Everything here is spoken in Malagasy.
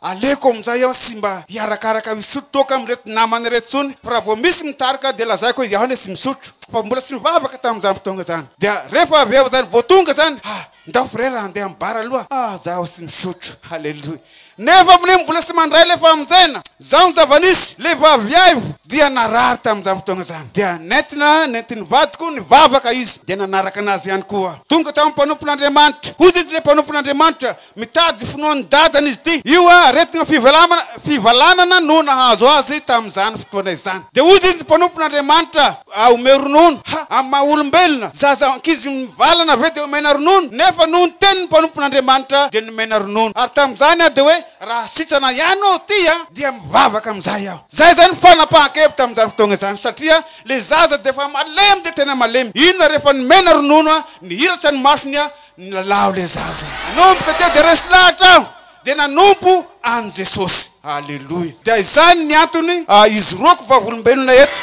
aleko amizay aho sy mba hiarakaraka misotro toka amreto namany reto tsony raha vao misy mitarika de lazaiko hoe iaho ne sy misotro fa mbola sy mivavaka tamin'izany fotoana zany dia rehefa avy eo zany vao tonga zany ndao frera andeha ambara aloha zaho sy misotro halleluja nefa amin'iny mbola sy mandray lefa amizayna zaho nzavanisy le vavy aivo dia narary tamin'izany fotoana zany dia nentiny vadiko nivavaka izy dia nanaraka anazy ihany koa tonga tamin'ny mpanompon'Andriamanitra hozy izy le mpanompon'Andriamanitra mitady finoany dadany izy ty io aretina fivalanana no nahazo azy tamin'izany fotoana izany dia hozy izy mpanompon'Andriamanitra ome ronono amin'ny maha olombelona zaza ankizy mivalana ve dia omena ronono nefa noho ny tenin'ny mpanompon'Andriamanitra dia nomena ronono ary tamin'izany dia hoe raha sitrana ihany aho ty dia mivavaka amizay aho zay zany fanapahan-kevitra tamin'izany fotoana izany satria le zaza dia efa malemy dia tena malemy inona rehefa nomena ronono nihiratra ny masony nilalao le zaza nanomboka dia dia resy lahatra aho dia nanompo any Jesosy halleluja dia izany ny antony izy roako vavolombelona eto